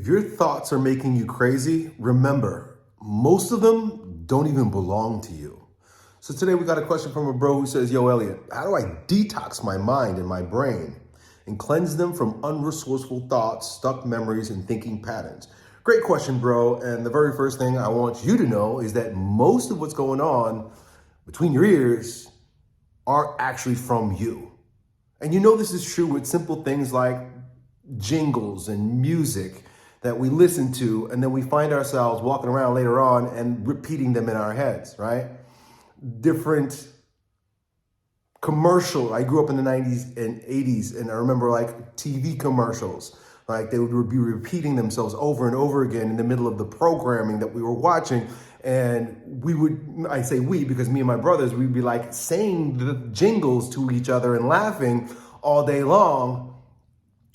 If your thoughts are making you crazy, remember, most of them don't even belong to you. So today we got a question from a bro who says, yo, Elliot, how do I detox my mind and my brain and cleanse them from unresourceful thoughts, stuck memories, and thinking patterns? Great question, bro. And the very first thing I want you to know is that most of what's going on between your ears are actually from you. And you know this is true with simple things like jingles and music that we listen to, and then we find ourselves walking around later on and repeating them in our heads, right? Different commercial. I grew up in the 90s and 80s, and I remember like TV commercials. Like they would be repeating themselves over and over again in the middle of the programming that we were watching. And we would, I say we, because me and my brothers, we'd be like saying the jingles to each other and laughing all day long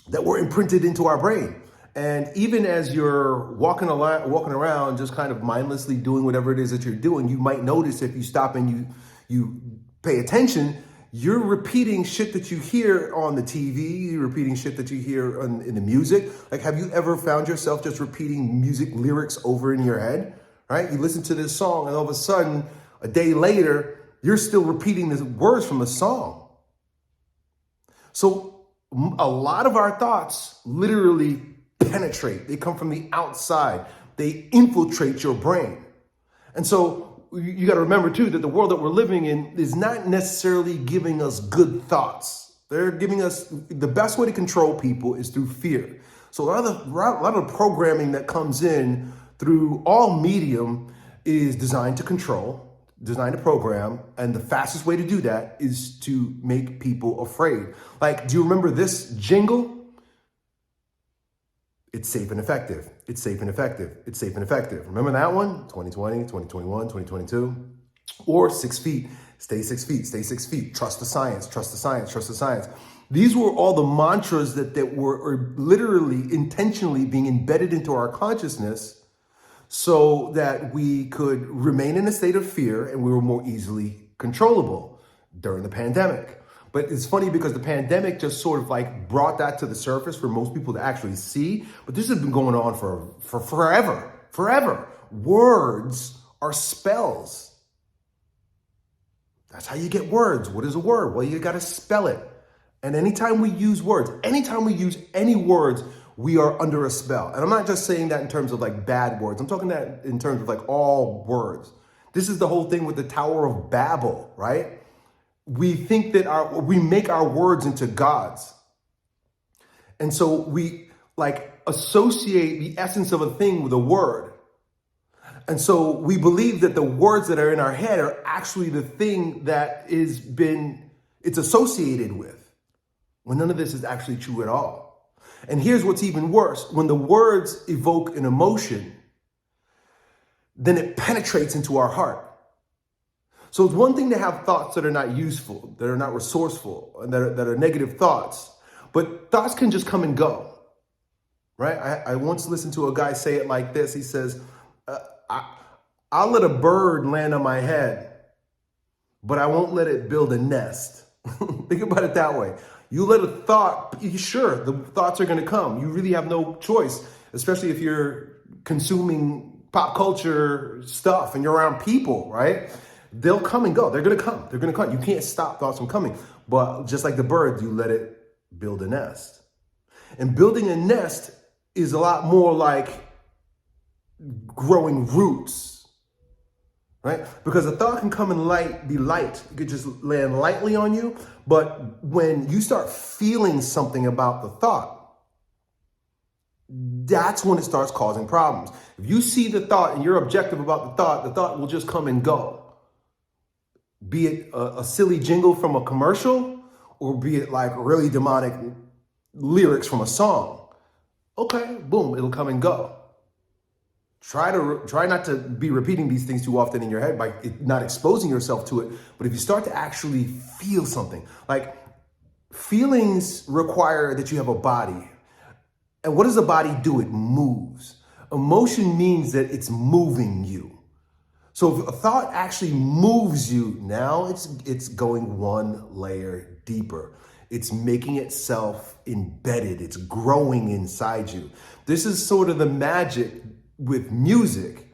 that were imprinted into our brain. And even as you're walking around, just kind of mindlessly doing whatever it is that you're doing, you might notice if you stop and you pay attention, you're repeating shit that you hear on the TV, you're repeating shit that you hear in the music. Like, have you ever found yourself just repeating music lyrics over in your head, right? You listen to this song and all of a sudden, a day later, you're still repeating the words from the song. So a lot of our thoughts literally penetrate. They come from the outside. They infiltrate your brain. And so you got to remember too that the world that we're living in is not necessarily giving us good thoughts. They're giving us the best way to control people is through fear. So a lot of programming that comes in through all medium is designed to control, designed to program, and the fastest way to do that is to make people afraid. Like, do you remember this jingle? It's safe and effective. It's safe and effective. It's safe and effective. Remember that one? 2020, 2021, 2022. Or 6 feet. Stay 6 feet. Stay 6 feet. Trust the science. Trust the science. Trust the science. These were all the mantras that were literally intentionally being embedded into our consciousness so that we could remain in a state of fear and we were more easily controllable during the pandemic. But it's funny because the pandemic just sort of like brought that to the surface for most people to actually see. But this has been going on for forever. Words are spells. That's how you get words. What is a word? Well, you got to spell it. And anytime we use words, anytime we use any words, we are under a spell. And I'm not just saying that in terms of like bad words. I'm talking that in terms of like all words. This is the whole thing with the Tower of Babel, right? We think that we make our words into gods. And so we like associate the essence of a thing with a word. And so we believe that the words that are in our head are actually the thing that it's associated with, when none of this is actually true at all. And here's what's even worse. When the words evoke an emotion, then it penetrates into our heart. So it's one thing to have thoughts that are not useful, that are not resourceful, and that are negative thoughts. But thoughts can just come and go, right? I once listened to a guy say it like this. He says, I'll let a bird land on my head, but I won't let it build a nest. Think about it that way. You let a thought, sure, the thoughts are going to come. You really have no choice, especially if you're consuming pop culture stuff and you're around people, right? They'll come and go. They're going to come. They're going to come. You can't stop thoughts from coming. But just like the bird, you let it build a nest. And building a nest is a lot more like growing roots, right? Because a thought can come and be light. It could just land lightly on you. But when you start feeling something about the thought, that's when it starts causing problems. If you see the thought and you're objective about the thought will just come and go. Be it a silly jingle from a commercial or be it like really demonic lyrics from a song. Okay, boom, it'll come and go. Try not to be repeating these things too often in your head by not exposing yourself to it. But if you start to actually feel something, like feelings require that you have a body. And what does the body do? It moves. Emotion means that it's moving you. So if a thought actually moves you, now it's going one layer deeper. It's making itself embedded. It's growing inside you. This is sort of the magic with music.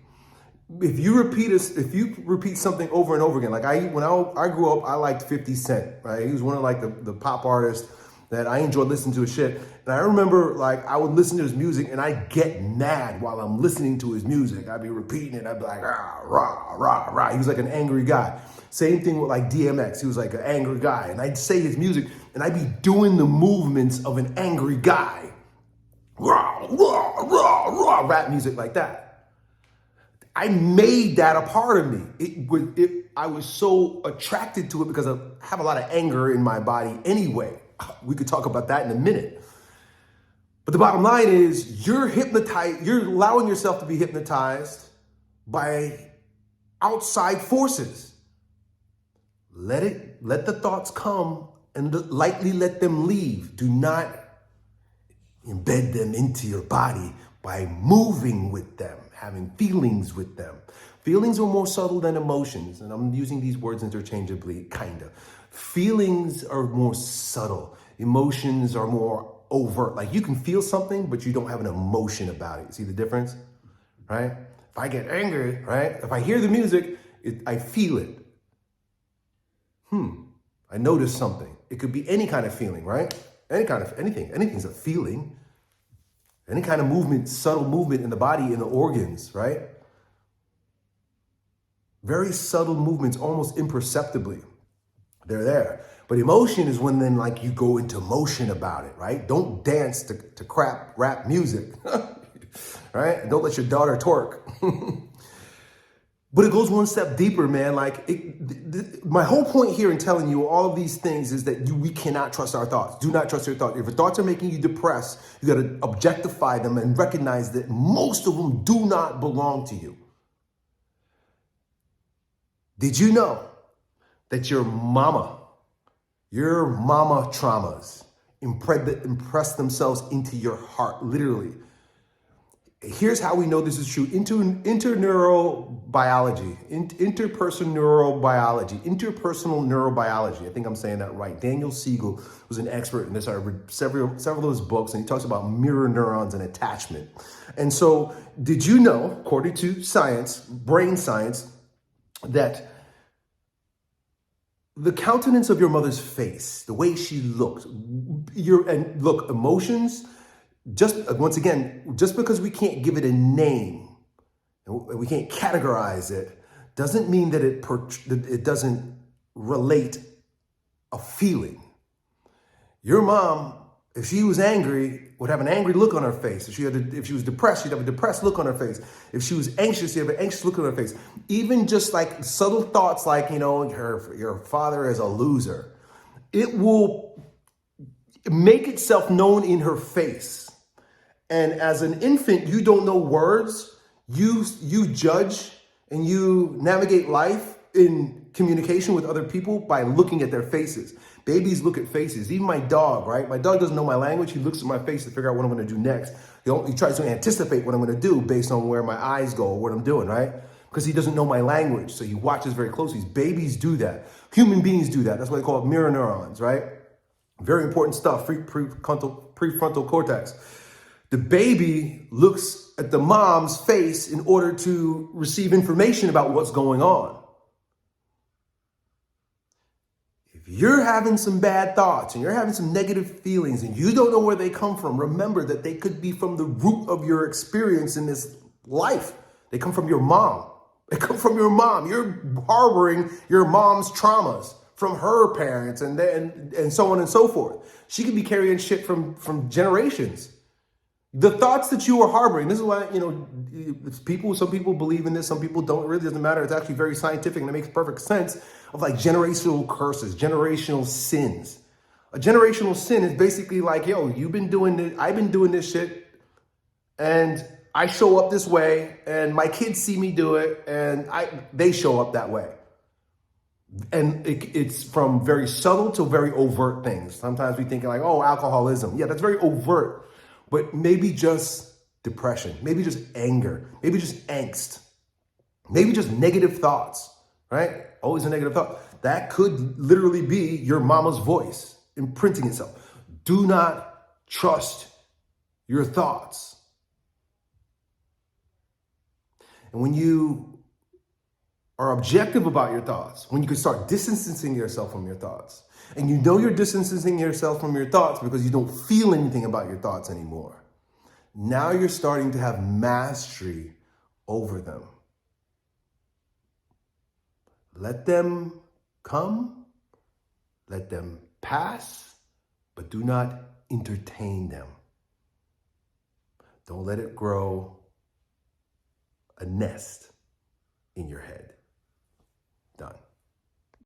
If you repeat something over and over again, like when I grew up, I liked 50 Cent, right? He was one of like the pop artists that I enjoyed listening to his shit. And I remember like I would listen to his music and I'd get mad while I'm listening to his music. I'd be repeating it. I'd be like, rah, rah, rah, rah. He was like an angry guy. Same thing with like DMX. He was like an angry guy. And I'd say his music and I'd be doing the movements of an angry guy. Rah, rah, rah, rah, rap music like that. I made that a part of me. I was so attracted to it because I have a lot of anger in my body anyway. We could talk about that in a minute. But the bottom line is you're hypnotized. You're allowing yourself to be hypnotized by outside forces. Let the thoughts come and lightly let them leave. Do not embed them into your body by moving with them, having feelings with them. Feelings are more subtle than emotions, and I'm using these words interchangeably, kind of. Feelings are more subtle. Emotions are more overt. Like you can feel something, but you don't have an emotion about it. See the difference, right? If I get angry, right? If I hear the music, I feel it. I notice something. It could be any kind of feeling, right? Anything. Anything's a feeling. Any kind of movement, subtle movement in the body, in the organs, right? Very subtle movements, almost imperceptibly. They're there. But emotion is when then like you go into motion about it, right? Don't dance to crap rap music, right? Don't let your daughter twerk. But it goes one step deeper, man. Like my whole point here in telling you all of these things is that we cannot trust our thoughts. Do not trust your thoughts. If your thoughts are making you depressed, you got to objectify them and recognize that most of them do not belong to you. Did you know that your mama traumas impress themselves into your heart, literally? Here's how we know this is true. Interpersonal neurobiology. I think I'm saying that right. Daniel Siegel was an expert in this. I read several of his books, and he talks about mirror neurons and attachment. And so, did you know, according to science, brain science, that the countenance of your mother's face, the way she looked, emotions, just because we can't give it a name and we can't categorize it, doesn't mean that it doesn't relate a feeling. Your mom, if she was angry, would have an angry look on her face. If she was depressed, she'd have a depressed look on her face. If she was anxious, she'd have an anxious look on her face. Even just like subtle thoughts like, your father is a loser. It will make itself known in her face. And as an infant, you don't know words. You judge and you navigate life in communication with other people by looking at their faces. Babies look at faces. Even my dog, right? My dog doesn't know my language. He looks at my face to figure out what I'm going to do next. He tries to anticipate what I'm going to do based on where my eyes go or what I'm doing, right? Because he doesn't know my language. So he watches very closely. Babies do that. Human beings do that. That's why they call it mirror neurons, right? Very important stuff, prefrontal cortex. The baby looks at the mom's face in order to receive information about what's going on. If you're having some bad thoughts and you're having some negative feelings and you don't know where they come from, remember that they could be from the root of your experience in this life. They come from your mom. They come from your mom. You're harboring your mom's traumas from her parents and so on and so forth. She could be carrying shit from generations. The thoughts that you are harboring, this is why, some people believe in this, some people don't. It really doesn't matter. It's actually very scientific and it makes perfect sense of like generational curses, generational sins. A generational sin is basically like, you've been doing this, I've been doing this shit, and I show up this way, and my kids see me do it, and they show up that way. And it's from very subtle to very overt things. Sometimes we think like, alcoholism. Yeah, that's very overt. But maybe just depression, maybe just anger, maybe just angst, maybe just negative thoughts, right? Always a negative thought. That could literally be your mama's voice. imprinting itself. Do not trust your thoughts. And when you are objective about your thoughts, when you can start distancing yourself from your thoughts, and you know you're distancing yourself from your thoughts because you don't feel anything about your thoughts anymore, now you're starting to have mastery over them. Let them come, let them pass, but do not entertain them. Don't let it grow a nest in your head. Done.